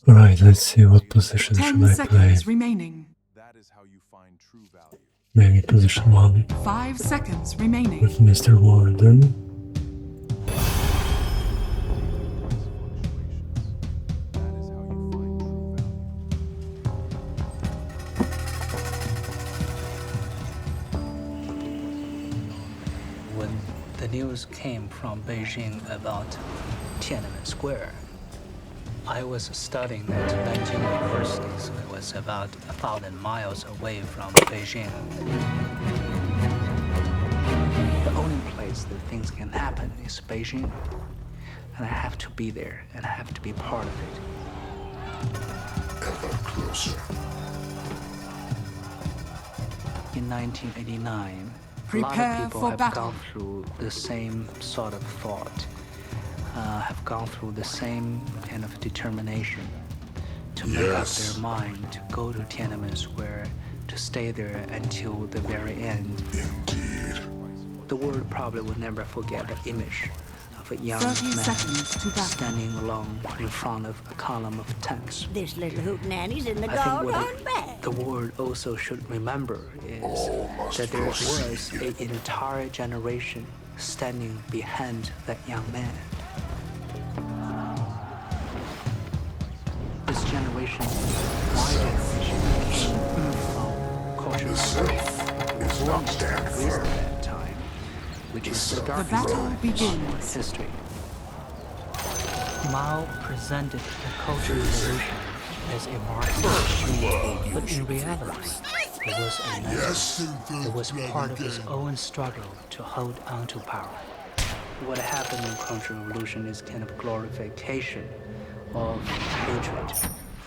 Alright, let's see what position should 10 I play. seconds remaining. Maybe position 1 5 seconds remaining. with Mr. Warden. When the news came from Beijing about Tiananmen Square, I was studying at Nanjing University, so it was about 1,000 miles away from Beijing. The only place that things can happen is Beijing, and I have to be there, and I have to be part of it. Ever closer. In 1989, a lot Prepare of people for have battle. gone through the same sort of thought, have gone through the same kind of determination to make up Yes. their mind to go to Tiananmen Square, to stay there until the very end. Indeed. The world probably will never forget the image of a young 30 man seconds to battle. standing alone in front of a column of tanks. This little hootenanny's in the I think what doggone bed. the world also should remember is All must that there was proceed. an entire generation standing behind that young man. This generation, my generation, came from culture The self is not dead raised firm. at that time, which is the dark battle side of begins. history. Mao presented the Cultural Revolution as a Marxist, but in reality, it was a Yes. it was part of his own struggle to hold on to power. What happened in Cultural Revolution is kind of glorification of hatred,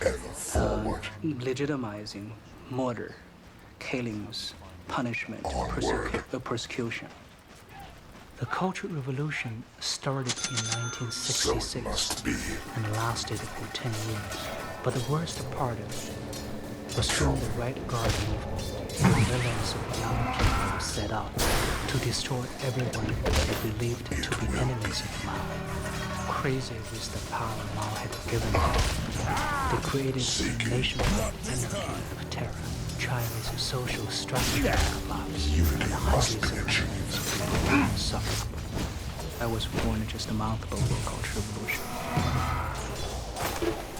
Ever forward. legitimizing murder, killings, punishment, persecution. The Cultural Revolution started in So it 1966 must be. and lasted for 10 years. But the worst part of it was when the Right Guard movement, the millions of young people set out to destroy everyone they believed to be enemies of Mao. Crazy with the power Mao had given them, they created a nationwide anarchy of terror. China's social structure collapsed, and hundreds of millions of people suffered. I was born just a month before the Cultural Revolution.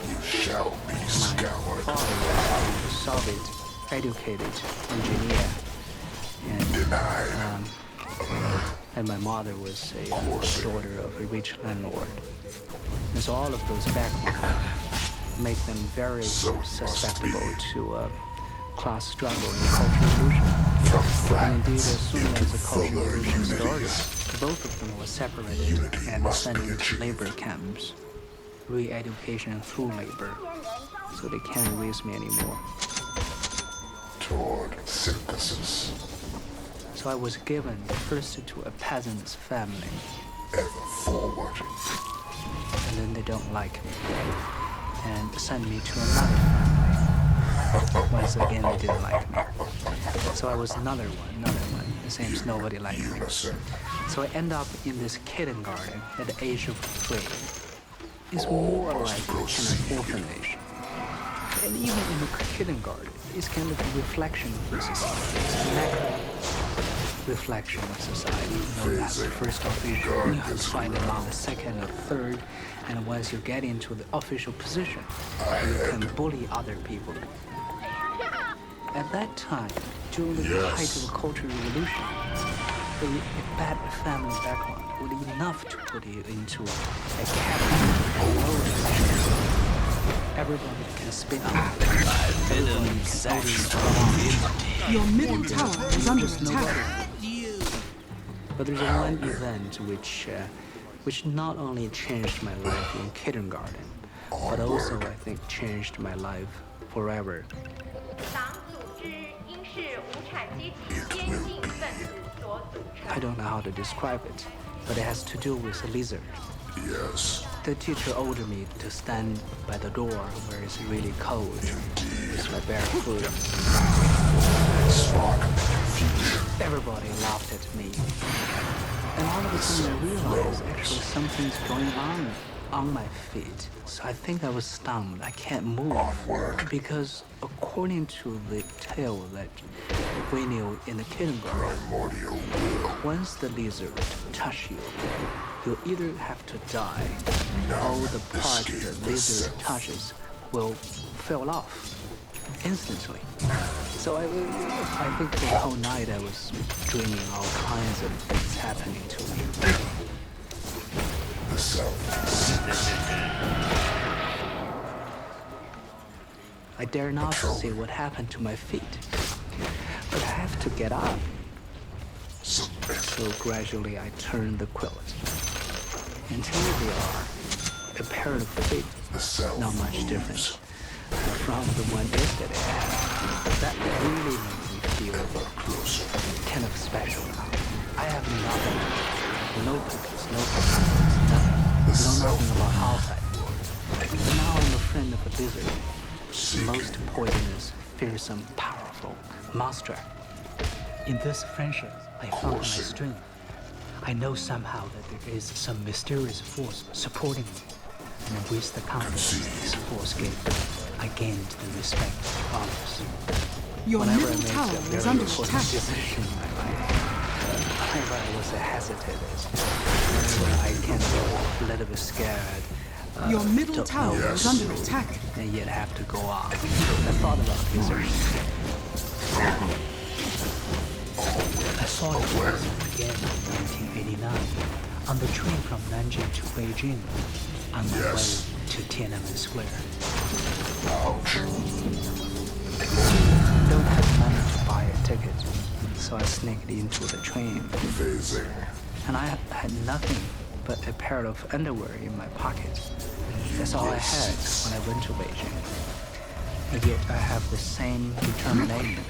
You shall be scoured. Father was a Soviet-educated engineer, Denied. and my mother was a daughter of a rich landlord. And so all of those backgrounds make them very So must susceptible be. to class struggle in the Cultural Revolution. From And indeed, as fragments soon as the into Cultural fuller Revolution unity. started, both of them were separated Unity and must sent be into achieved. labor camps. Re-education through labor. So they can't raise me anymore. Toward synthesis. So I was given first to a peasant's family, Ever forward. and then they don't like me, and send me to another family. Once again, they didn't like me. So I was another one. It seems nobody liked me. Unison. So I end up in this kindergarten at the age of 3. It's more like a kind of orphanage. And even in the kindergarten, it's kind of a reflection of the society. It's a macro reflection of society. You know, you have the first official, you have to find out the second or third, and once you get into the official position, you can bully other people. At that time, during the Yes. height of the Cultural Revolution, a bad family background would be enough to put you into a cabinet and lower position. Everybody can spin up. Everybody can order. Your middle tower is under attack. But there's one event which not only changed my life in kindergarten, but also I think changed my life forever. 党组织应是无产阶级先进分子所组成。 I don't know how to describe it, but it has to do with a lizard. Yes. The teacher ordered me to stand by the door where it's really cold with my bare foot. Spark of confusion. Everybody laughed at me. And all of a sudden I realized actually something's going on on my feet. So I think I was stunned. I can't move. Because according to the tale that we knew in the kindergarten, once the lizard touch you, you either have to die or the part the lizard touches will fall off instantly. So I think the whole night I was dreaming all kinds of things happening to me. I dare not say what happened to my feet, but I have to get up. So gradually I turn the quilt until they are a pair of feet, not much different from the one yesterday I had. That really made me feel kind of special now. I have nothing, no pockets, no pockets, nothing. Know nothing about outside world. But now I'm a friend of a lizard. Most poisonous, fearsome, powerful monster. In this friendship, I found my strength. I know somehow that there is some mysterious force supporting me. And with the confidence this force gave me, I gained the respect of others. Your Whenever I middle made tower a is very under important attack. decision in my life, whenever I was hesitated, whenever I can go a little bit scared, Your middle don't tower know is what to under do, attack. and yet have to go on. I thought about lizards. I saw it once again in 1989 on the train from Nanjing to Beijing on my way to Tiananmen Square. Don't have money to buy a ticket, so I sneaked into the train. And I had nothing but a pair of underwear in my pocket. That's all I had when I went to Beijing. And yet I have the same determination.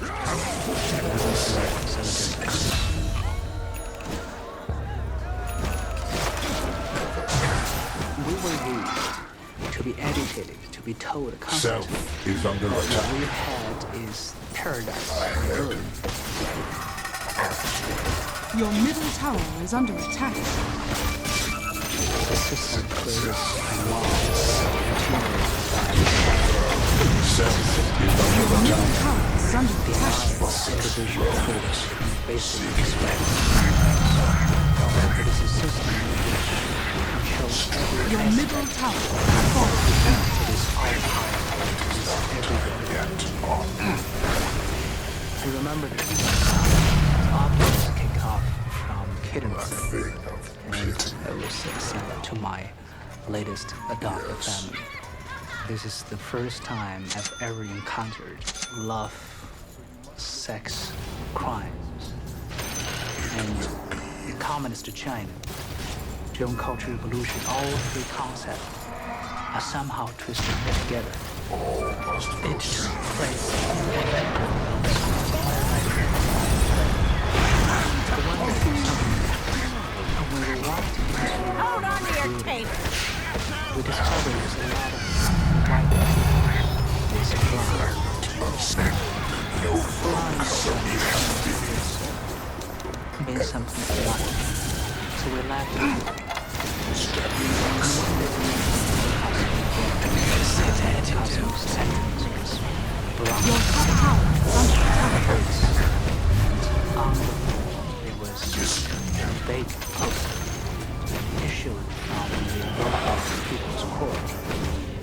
We were used to be educated, to be told constantly Self is under what attack. we had is paradise on earth. Your middle tower is under attack. This is the greatest Self is Your under middle attack. tower is under attack. individual freedoms and basic respect. It is a system in which controls every Your aspect. middle tower has fallen. It is all power. It is everywhere. I remember the objects kick off from kindergarten, and I was sent to my latest adopted family. This is the first time I've ever encountered love, sex, crimes, and in communist China, during Cultural Revolution, all three concepts are somehow twisted together. It took place when we walked into Hold on to your tape. we discovered there's a lot of white people. It's blonde. Means something black. So we left. Your top tower is under attack. On the wall, there was a big poster issued from the local people's court.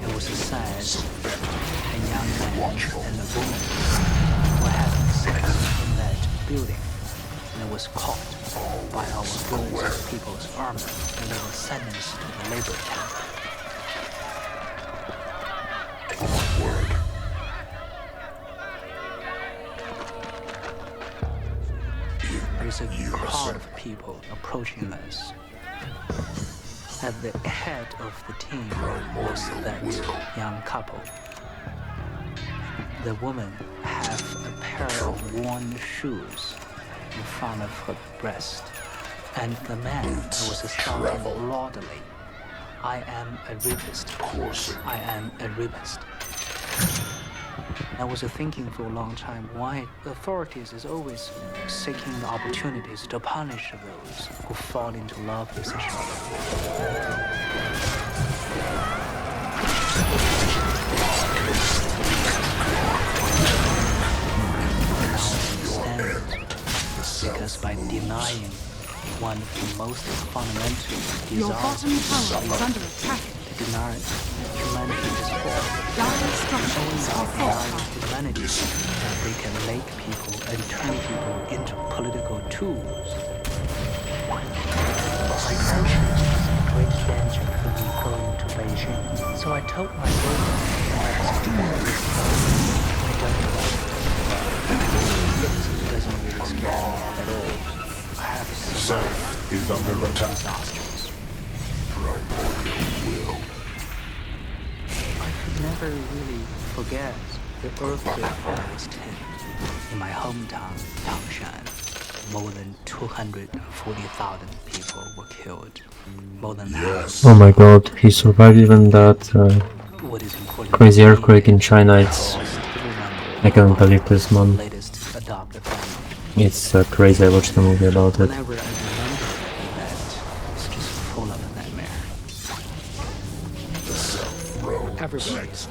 It was a sign a young man and a woman were having sex in that building, and it was caught by our guns people's army, and they were sentenced to the labor camp. There's a crowd of people approaching us. At the head of the team was that young couple. The woman had a pair of worn shoes in front of her breast, and the man was shouting loudly, "I am a rapist. I am a rapist." I was thinking for a long time why the authorities is always seeking the opportunities to punish those who fall into love with each other. one of the most fundamental Your bottom desires tower is under attack. to deny humanity's fall. Dire structures are fortified. Humanity that they can make people and turn people into political tools. I felt great danger from me going to Beijing, so I told my girlfriend that I was doing this. I don't like it. It doesn't really scare me at all. I have Self is under attack. disasters. Primordial will. I could never really forget the earthquake when I was 10 in my hometown, Tangshan. More than 240,000 people were killed. More than Yes. Oh my god, he survived even that what is important crazy to me earthquake in China. It's... is to remember I can't believe this, man. the latest adopted family. It's crazy. I watched a movie about it. Whenever I remember that, it's just full of a nightmare. Everybody's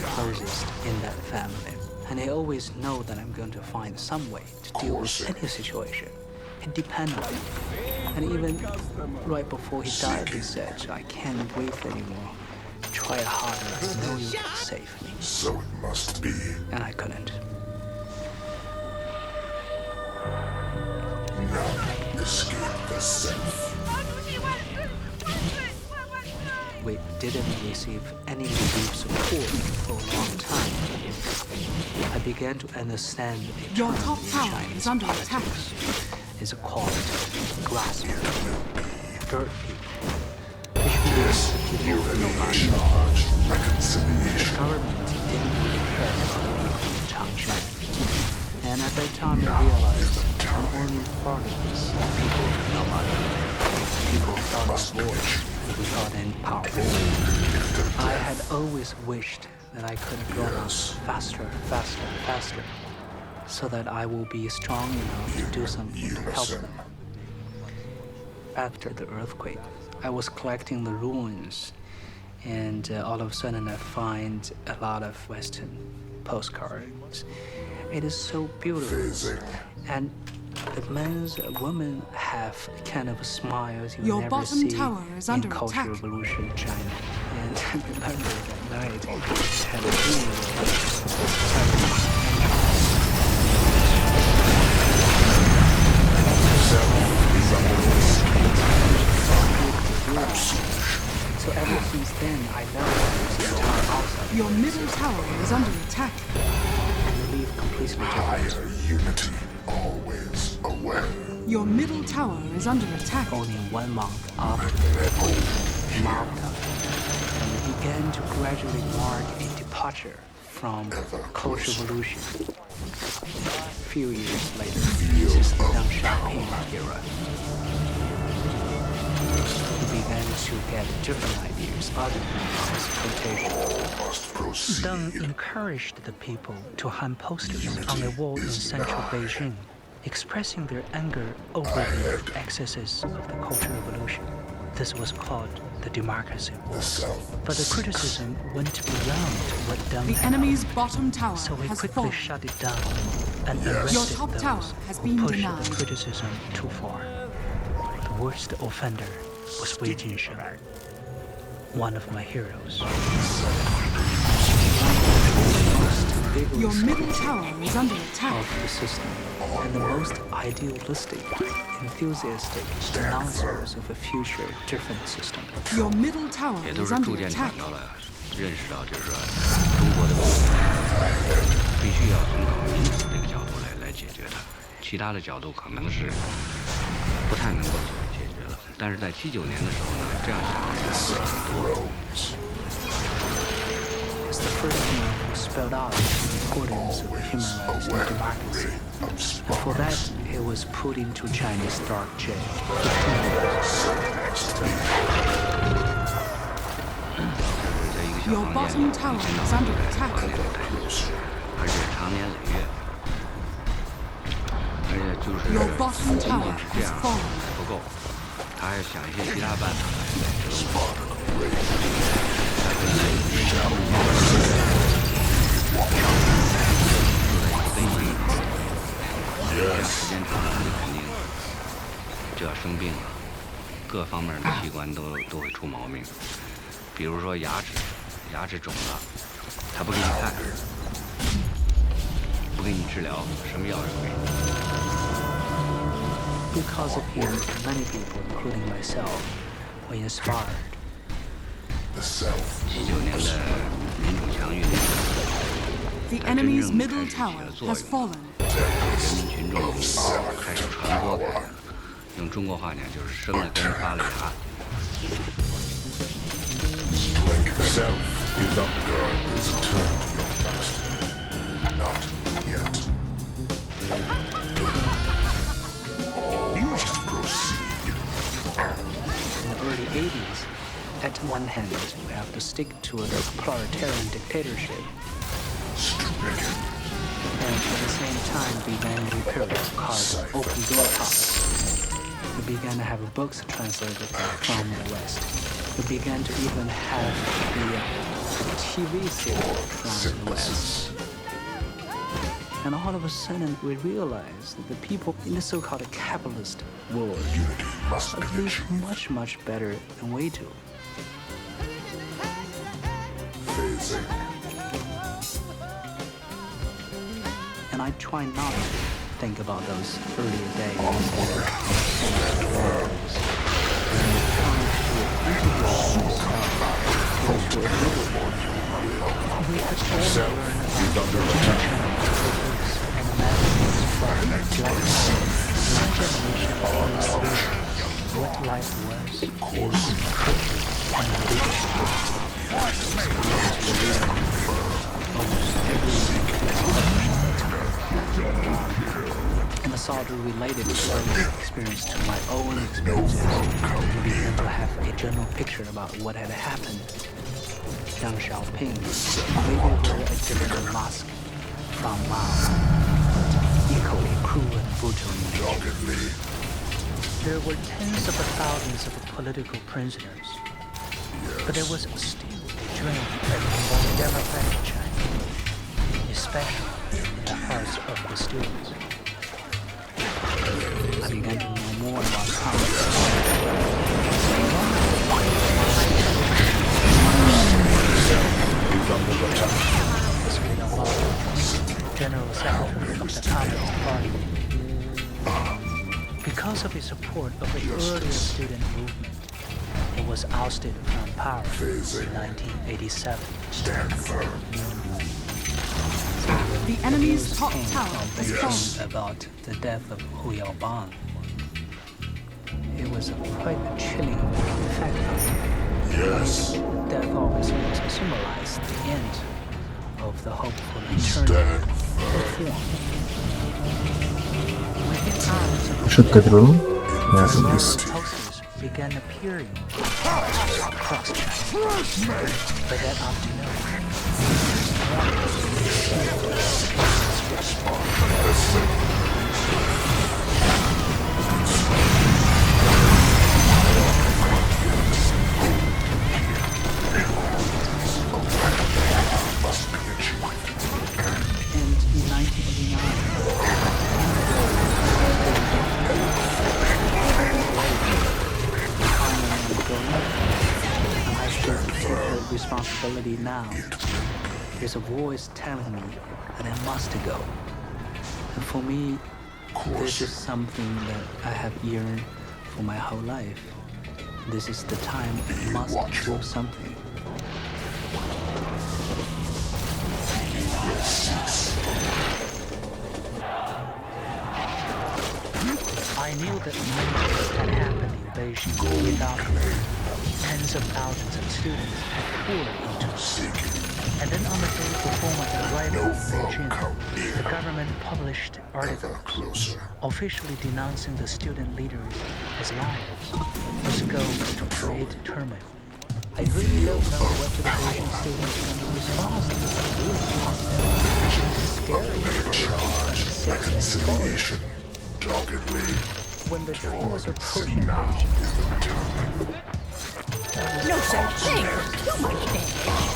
closest in that family, and they always know that I'm going to find some way to deal with any situation. It depends on me. And even right before he died, he said, I can't breathe anymore. Try harder, I know you can save me. So it must be. And I couldn't. None escape the self. 毛主席万岁！万岁！万万岁！ We didn't receive any relief support for a long time. I began to understand the Your term top in tower Chinese is under attack. politics. Is called grassroots, dirt people, which means the people with nobody. Charge. The Reconciliation. government didn't really care about the people in Changshan. And at that time I realized I'm only part of this people with nobody. People thought of war without any power. I had always wished that I could go on faster, faster, faster, so that I will be strong enough to do something to help them. After the earthquake, I was collecting the ruins, and all of a sudden I find a lot of Western postcards. It is so beautiful, Phasing. and the men's women have kind of smiles you Your never bottom see tower is in under Cultural attack. Revolution China. And I remember that night I had a dream. So ever since then, I never use the tower outside Your middle tower is under attack. and leave completely different. Higher unity. Always aware. Your middle tower is under attack. Only 1 month after the Malta, and we began to gradually mark a departure from Cultural Revolution. A few years later, this is the Deng Xiaoping era. We began to get different ideas other than exploitation. Must proceed. Deng encouraged the people to hang posters on a wall in central Beijing, expressing their anger over the excesses of the Cultural Revolution. This was called the democracy war. The self. But the criticism went beyond what Deng The had enemy's done. bottom tower So we has quickly fallen. shut it down and Yes. arrested Your top those tower has who been pushed denied. the criticism too far. The worst offender was Wei Jinshen, one of my heroes. Your middle tower is under attack. Of the system and the most idealistic, enthusiastic announcers of a future different system. Your middle tower 也都 is 是 under 逐渐 attack. 感到了，认识到就是说中国的问题，必须要从搞民主这个角度来解决它，其他的角度可能是不太能够解决了。但是在79年的时候呢，这样想的人是很多。 It's the first man who spelled out the importance of human rights and democracy. And for that, he was put into Chinese dark jail. 在一个小 Your 房 bottom 间 tower 里， is under attack. 管理状态，而且长年累月，而且就是 Your bottom 仅 tower 仅是这 has 样 fallen. 还不够，他还要想一些其他办法来。时间长了就肯定就要生病了，各方面的器官都会出毛病。比如说牙齿肿了，他不给你看，不给你治疗，什么药也不给你。 Because of him, many people, including myself, were inspired. The self 79年的民主墙运动， The enemy's middle tower has fallen. 人民群众开始传播开来了。用中国话讲，就是生了根发了芽。 self is up. God is eternal, your master. Not yet. You must proceed. In the early 80s, at one hand, we have to stick to a proletarian dictatorship, Stricken. and at the same time began a new period called open door policy. We began to have books translated from the West. We began to even have the TV series from the West. And all of a sudden, we realized that the people in the so-called capitalist world Unity must be live achieved. much, much better than we do. Phasing. And I try not to think about those earlier days. We had all learned about the and the mathematics from my generation understood what life was, is, and and I saw the related experience to my own experiences. We began to have a general picture about what had happened. Jiang Xiaoping maybe wore a different mask from Mao, equally cruel and brutal. There were tens of thousands of political prisoners, but there was still a dream of democratic China, especially in the hearts of the students. I began to know more about General Secretary of the Communist Party. Because of his support of the earlier student movement, he was ousted from power in 1987. Stand firm. The enemy's top tower has fallen. About the death of Hu Yaobang. It was quite a chilling fact. Yes. Death always symbolized the end of the hope for the eternal Stand reform. Within hours of Should get room? Yeah, several this. posters began appearing across China. By that afternoon, and in 1989, I should take the responsibility now. There's a voice telling me that I must go. And for me, this is something that I have yearned for my whole life. This is the time I must do something. I knew that many things had happened in Beijing without me. Tens of thousands of students had poured into it. And then on the day before my arrival in Beijing, the government published articles officially denouncing the student leaders as liars, whose goal was to create turmoil. I really don't know what the Beijing students are going to respond to. It's scary. Reconciliation. Doggedly. When the train was approaching Now Beijing, is the time. No such thing. Too much damage.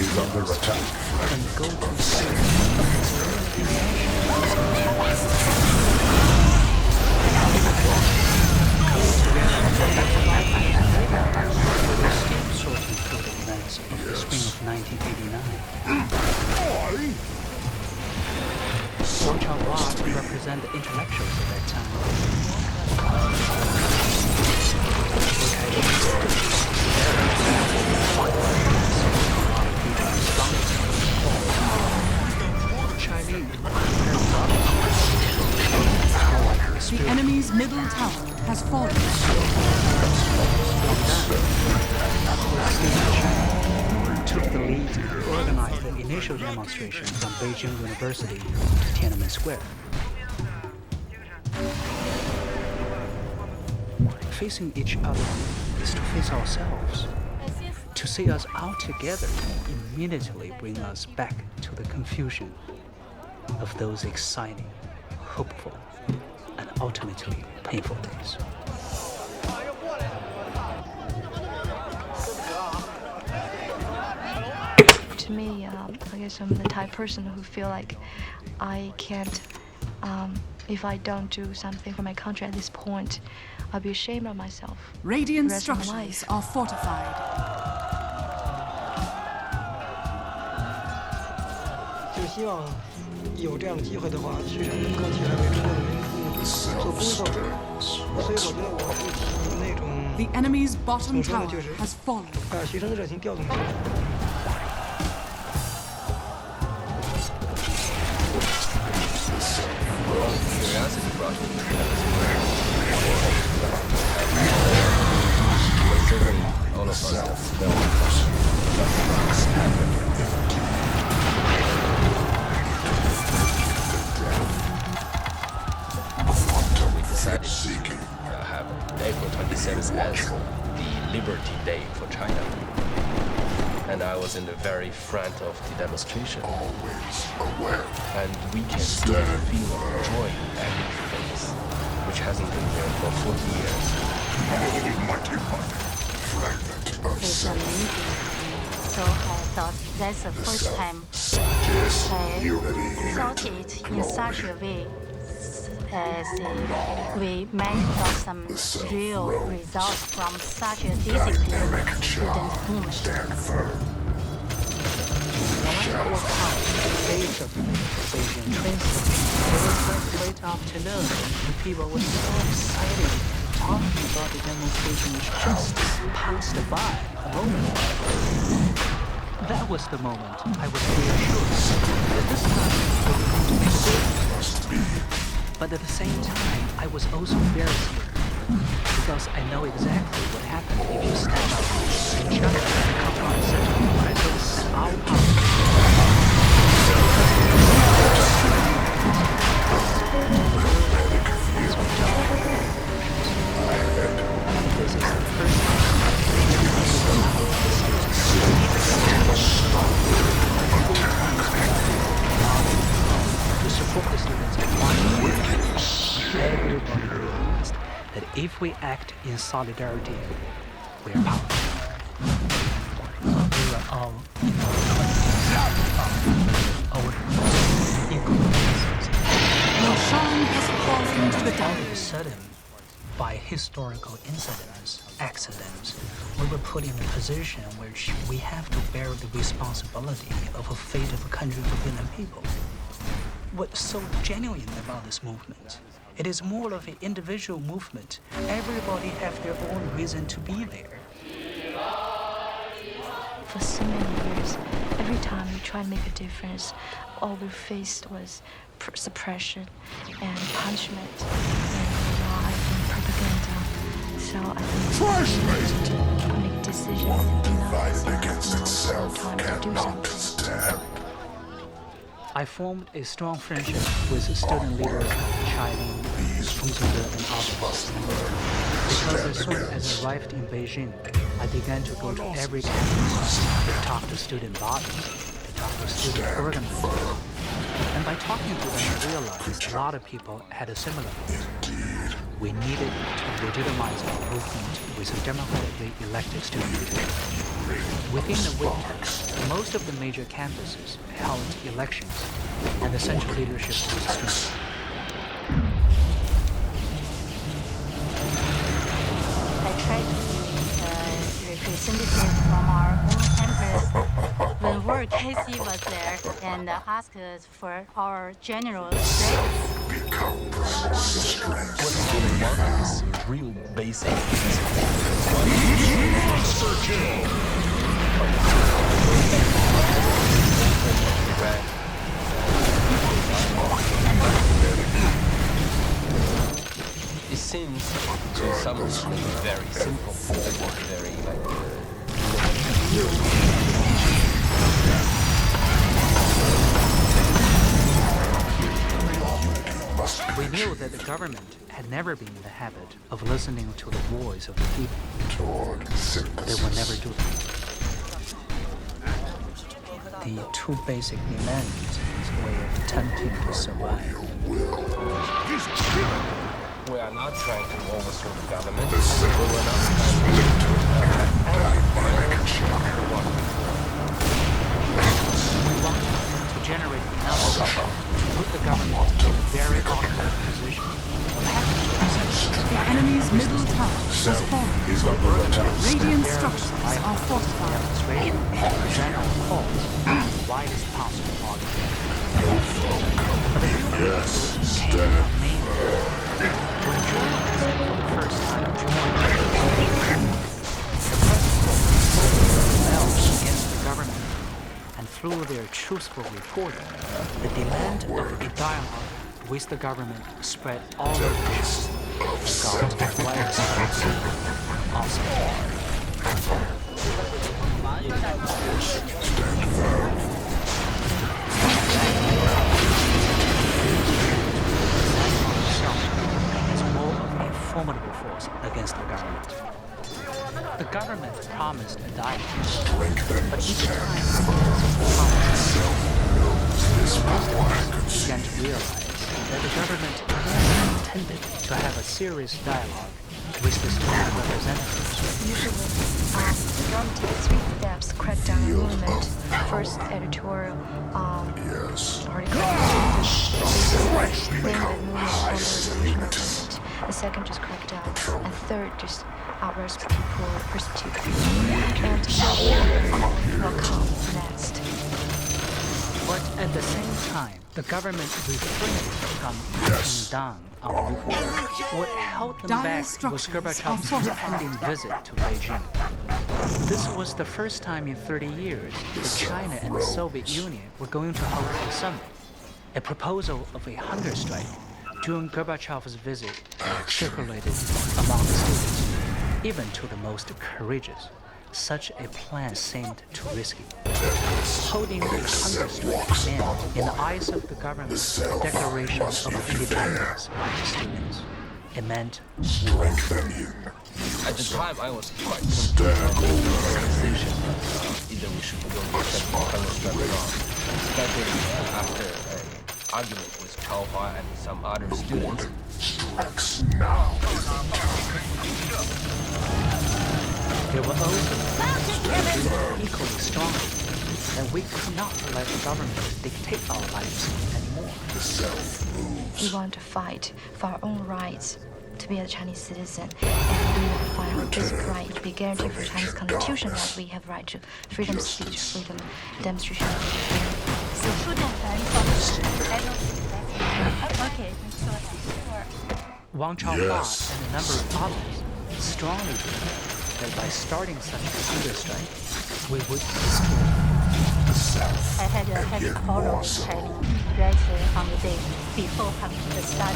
is under attack. and go to see we escaped sorting through the events of the spring of 1989. Watch out what represent the intellectuals of that time. The enemy's middle tower has fallen. Took the lead and organized the initial demonstration from Beijing University to Tiananmen Square. Facing each other is to face ourselves. To see us out together immediately bring us back to the confusion of those exciting, hopeful, and ultimately painful days. To me, I guess I'm the type of person who feel like I can't, if I don't do something for my country at this point, I'll be ashamed of myself. Radiant The rest of my structures life. are fortified. 就希望有这样的机会的话，徐晨能够起来为中国的民族做工作。所以我觉得我会提那种 The enemy's bottom 怎么说 tower 呢，就是 has fallen. 把学生的热情调动起来。 all of us have developed. We decided to have April 27th as the Liberty Day for China. And I was in the very front of the demonstration. Always aware. And we can see the feeling of joy at his face, which hasn't been there for 40 years. Almighty one. Fragment of It's self. amazing. So I thought that's the first time Yes, I unity. thought it in such a way. We managed some real results from such a disciplined student movement. Stand firm. Face of Beijing train station, it was a great afternoon, and people were so excited, talking about the demonstration which just passed by a moment ago. That was the moment I was reassured that this time we were going to be safe. Must be. But at the same time, I was also very scared because I know exactly what happens if you stand up and challenge and confront such a presence as our power. This is the first to support the students and everybody realized that if we act in solidarity, we are powerful. We were all Roshan has fallen to the all of a down. sudden, by historical incidents, accidents, we were put in a position where we have to bear the responsibility of the fate of a country within a people. What's so genuine about this movement? It is more of an individual movement. Everybody have their own reason to be there. For so many years, every time we tried to make a difference, all we faced was suppression and punishment and lie and propaganda. So I think we make decisions One and now it's divided against itself time to do cannot something. stand. I formed a strong friendship with student leaders like China, Zhongzhou, and others. Because as soon as I arrived in Beijing, I began to go to every campus to talk to student bodies, to talk to student organizers. And by talking to them, I realized a lot of people had a similar goal. We needed to legitimize our movement with a democratically elected student leader. Within a week, most of the major campuses held elections, and the central leadership was strengthened. I tried to be representative from our own campus when War Casey was there and asked us for our general strategy. What really want is real basic. It seems to some very simple, very We knew that the government had never been in the habit of listening to the voice of the people. They would never do that. The two basic demands is a way of attempting to survive. We are not trying to overthrow the government. We were not trying We wanted to generate enough to put the government in a very awkward position of having to accept The enemy's middle tower has fallen. Radiant structures are fortified. demonstration, general cause, widest possible audience. But the real issue came from me. When journalists for the first time joined the president rebelled against the government and through their truthful reporting, the demand of a dialogue with the government spread all over the nation and got widespread also. As more of a formidable force against the government. The government promised a dialogue, but each time began to realize that the government never intended to have a serious dialogue with the student representatives. Usually, the government takes 3 steps to crack down on movement. First, editorial article. Then the movement on the movement. The second, just crack down. And third, just arrest people, persecute people. And what comes next? But at the same time, the government refrained from cracking down on movement. What held them back was Gorbachev's impending visit to Beijing. This was the first time in 30 years that China and the Soviet Union were going to hold a summit. A proposal of a hunger strike during Gorbachev's visit circulated among the students, even to the most courageous. Such a plan seemed too risky. Holding a hunger strike meant, in the eyes of the government, a declaration of independence by the students. It meant war. At the time, I was quite confused on the decision either we should go with the hunger strike or not. Especially after an argument with Chao Hua and some other students. There were also equally strong, and we could not let the government dictate our lives anymore. We want to fight for our own rights to be a Chinese citizen, and we want to fight our basic right to be guaranteed for Chinese Constitution that we have right to freedom of speech, freedom of demonstration. So student information. Okay, Wang Chaohua and a number of others strongly believed that by starting such a hunger strike, we would destroy I had a heavy quarrel with Chinese right on the day before the start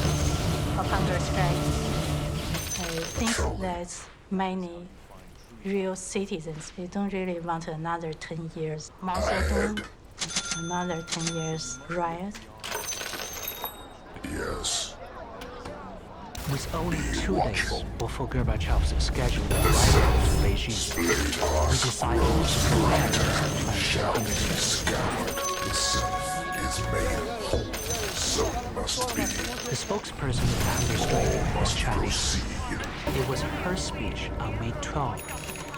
of hunger strike. I think there's many real citizens. We don't really want another 10 years Mao Zedong, another 10 years riot. Yes. With only 2 days before Gorbachev's scheduled arrival in Beijing, we decided to go ahead with the hunger strike. Is made whole, so must be. The spokesperson of the hunger strike was Chinese. It was her speech on May 12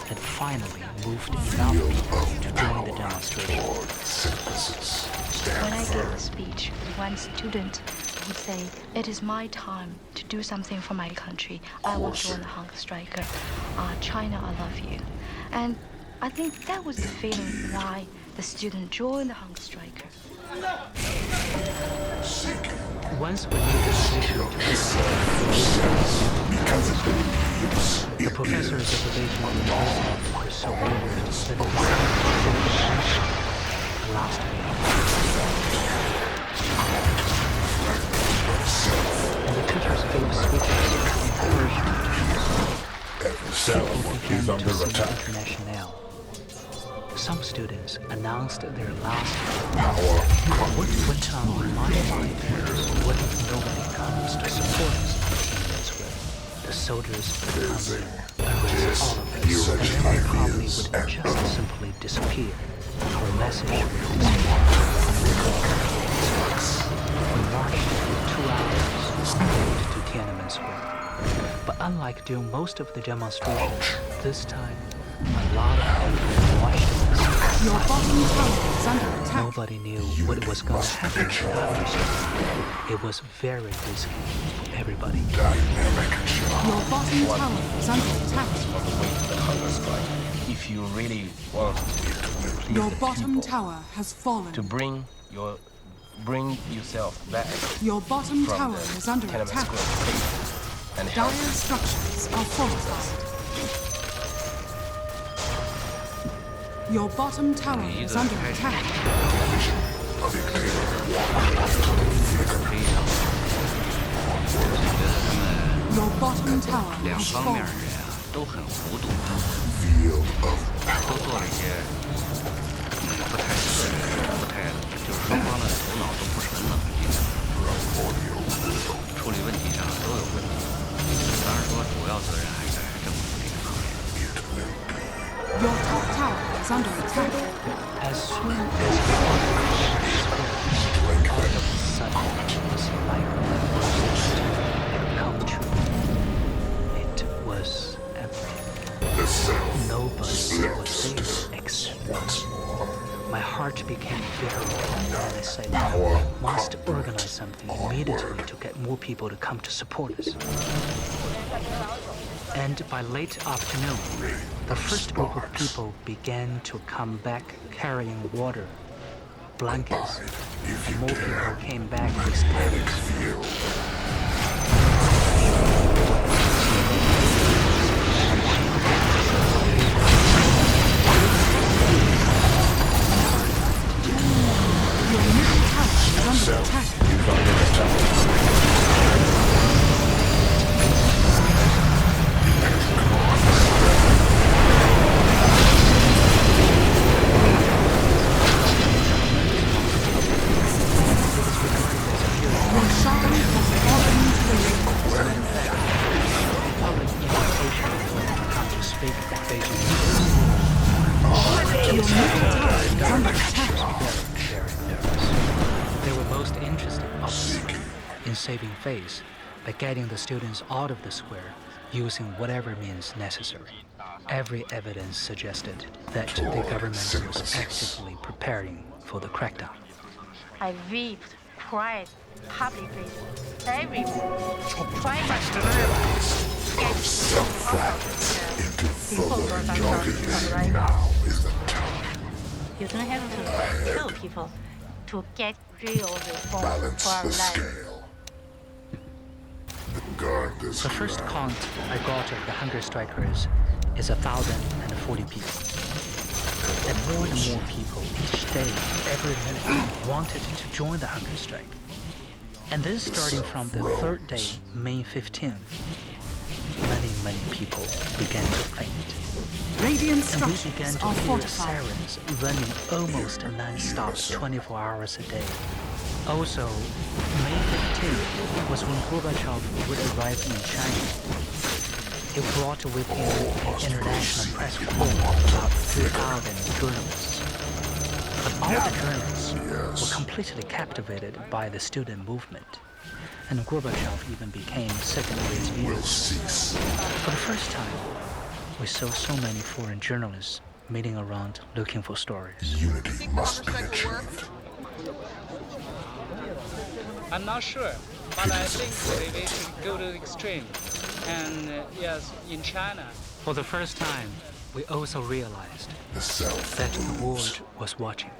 had finally moved enough people to join the demonstration. When I gave a speech, one student would say, "It is my time to do something for my country. I will join the hunger striker. China, I love you." And I think that was the feeling why the student joined the hunger striker. Once we made the decision to the professor's observation of the university was so weird that it decided to last week. And the teachers gave speeches to encourage people began to sing international. Some students announced their last power. What went on in my mind was, what if nobody comes to support us in this way? The soldiers would come in and raise all of us, and then we probably would just simply disappear. Our message would disappear. We marched for 2 hours to Tiananmen Square. But unlike during most of the demonstrations, this time a lot of people watched us. Your bottom tower is under attack. Nobody knew what was going to happen after. It was very risky for everybody. Your bottom tower is under attack. On the way to the hunger strike. If you really want to please Your the bottom people, tower has fallen. to bring yourself back Your bottom from tower the is under Tiananmen attack. Square station and help. Dire structures are fortified. Your bottom tower is under attack. Your bottom tower 两 has 方面 fallen. 人啊都很糊涂，都做了一些不太就是双方的头脑都不纯的很地方，处理问题上都有问题。当然说主要责任还是在政府这个方面。 Your top tower is under attack. As soon as all of a sudden, it was like my worst had come true. It was everything. Nobody was there except me. My heart became very warm, and I said, "I must organize something immediately to get more people to come to support us." And by late afternoon, the first group of people began to come back carrying water, blankets, and more people came back with tablets. Your middle tower is under attack. Your shaman has fallen to the lake. Public invitation to come to speak at Beijing. Your middle tower is under attack. Very nervous. They were most interested, obviously, in saving face by getting the students out of the square using whatever means necessary. Every evidence suggested that the government was actively preparing for the crackdown. I wept, cried publicly, everywhere, trying to get people out of the before Gorbachev arrived. You don't have to kill people to get real reform for our life. The first count I got of the hunger strikers is 1,040 people. And more people each day, every minute, wanted to join the hunger strike. And then starting from the third day, May 15th, many people began to faint. Radiant And we structures began to are hear fortified. sirens running almost non-stop 24 hours a day. Also, May 15th was when Gorbachev would arrive in China. He brought with him an international press corps of about 3,000 journalists. But all the journalists were completely captivated by the student movement. And Gorbachev even became second-rate views. For the first time, we saw so many foreign journalists meeting around looking for stories. Unity must be achieved. I'm not sure, but I think we should go to the extreme. And yes, in China. For the first time, we also realized that the world was watching.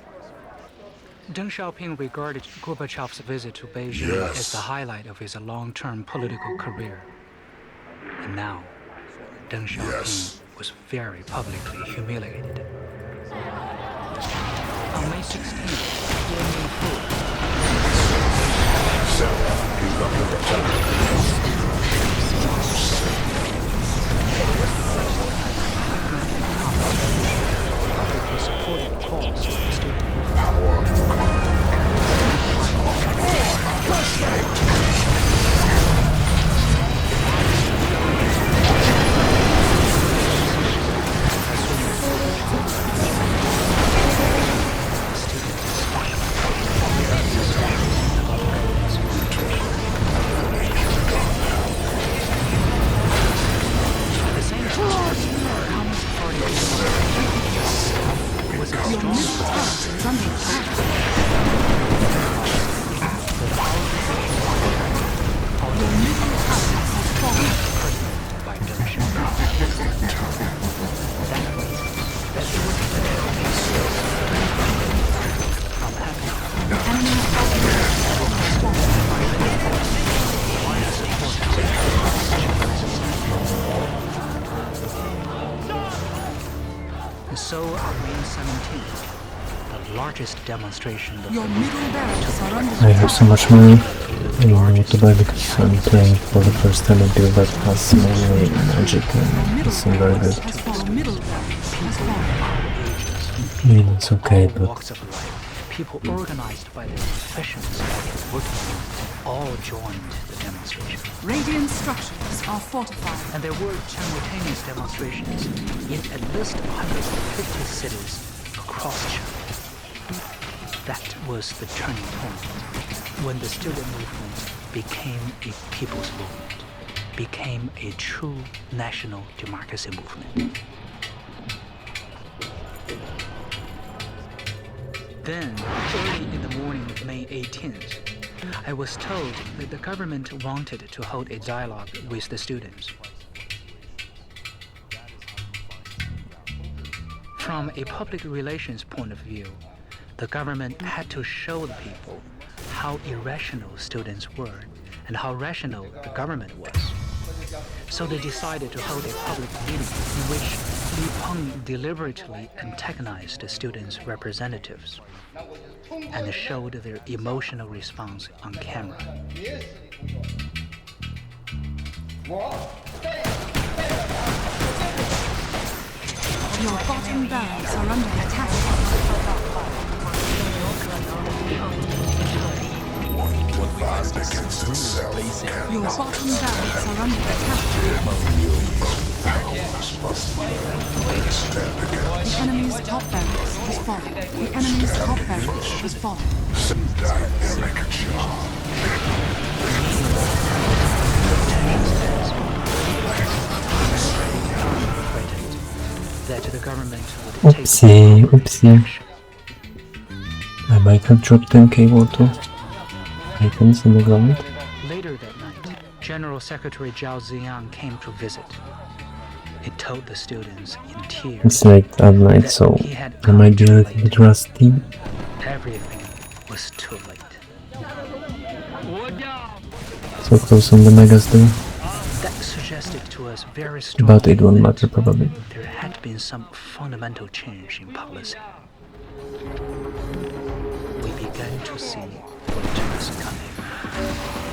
Deng Xiaoping regarded Gorbachev's visit to Beijing as the highlight of his long-term political career. And now, Deng Xiaoping was very publicly humiliated. On May 16th, he supported the cause of the student. So on May 17th, the largest demonstration of Your middle barracks are under I have so much money. I don't know what to buy because I'm playing for the first time a build that has mainly magic and it's very good. I mean, it's okay, but walks of life, people organized by their professions and working all joined the demonstration. Radiant structures are fortified. And there were simultaneous demonstrations in at least 150 cities across China. That was the turning point when the student movement became a people's movement, became a true national democracy movement. Then, early in the morning of May 18th, I was told that the government wanted to hold a dialogue with the students. From a public relations point of view, the government had to show the people how irrational students were and how rational the government was. So they decided to hold a public meeting in which Li Peng deliberately antagonized the students' representatives and showed their emotional response on camera. Your bottom barracks are under attack. Your bottom barracks are under attack. The enemy's top barracks has fallen. The enemy's top barracks has fallen. That the government would take oopsie. I might have dropped 10k water items in the ground. Later that night, General Secretary Zhao Ziyang came to visit. He told the students in tears. It's late at night, so I might be a little bit rusty. Everything was too late. So close on the megas though. That suggested to us very strongly But it won't matter probably. there had been some fundamental change in policy. We began to see what was coming.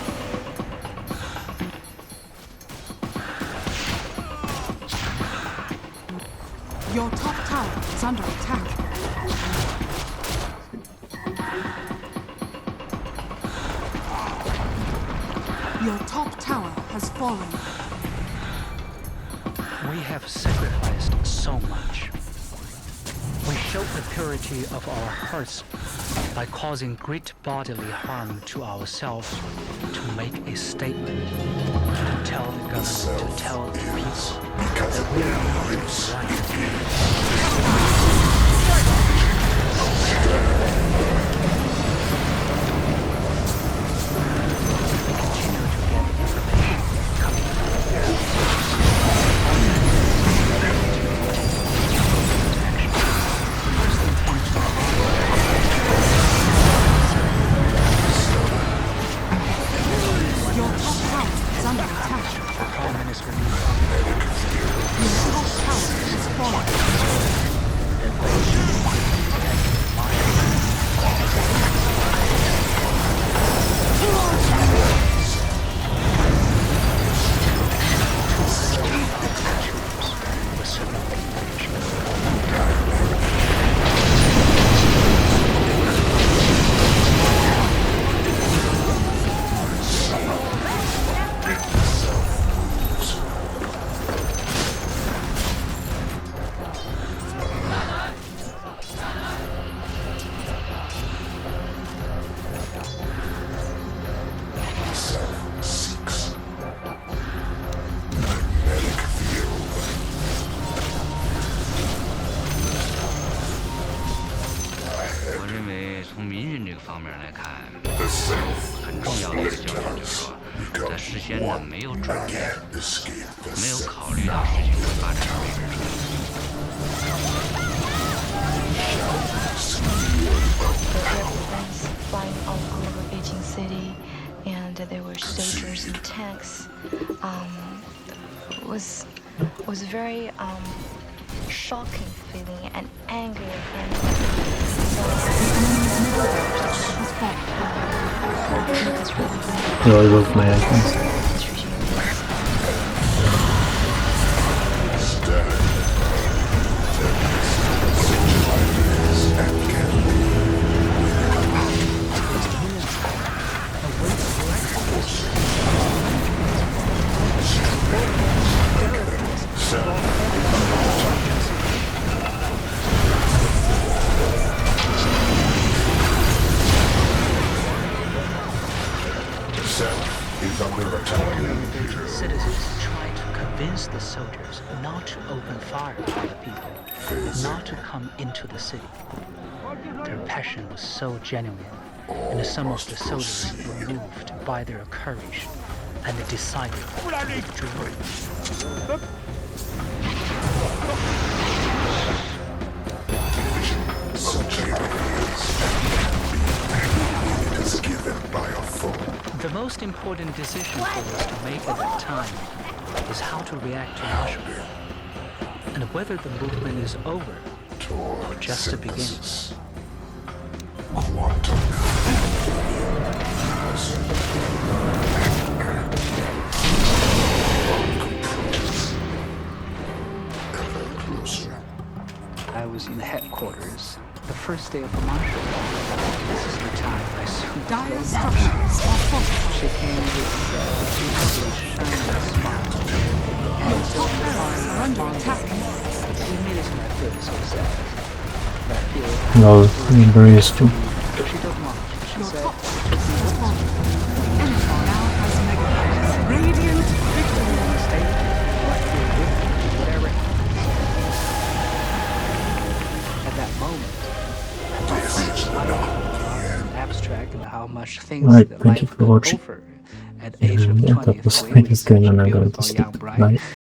Your top tower is under attack. Your top tower has fallen. We have sacrificed so much. We showed the purity of our hearts by causing great bodily harm to ourselves, to make a statement, to tell the government, to tell the people that we are not很重要的一个教训就是说，在事先呢没有准备，没有考虑到事情的发展未知之Planes flying all over Beijing City, and there were soldiers and tanks. Was very shocking feeling and angry and No, I love my icons. Citizens tried to convince the soldiers not to open fire on the people, not to come into the city. Their passion was so genuine, and some of the soldiers were moved by their courage and decided to withdraw. The most important decision for us to make at that time is how to react to Russia, and whether the movement is over or just a beginning. I was in headquarters the first day of the march. This is the time I saw Dire structures are fortified. she came with beautifully shining smile. Your top barracks are under attack. Immediately I feel so sad. But I feel No, Ember is too. she don't mind. She Your said, top tower has fallen. Enemy now has mega. Radiant victory. stay right here with me, whatever happens. At that moment, abstract about how much things Alright, that thank you life for go watching. over at age of Yeah, that was 23 this game and I'm going to beautiful skip young it. bride. Bye.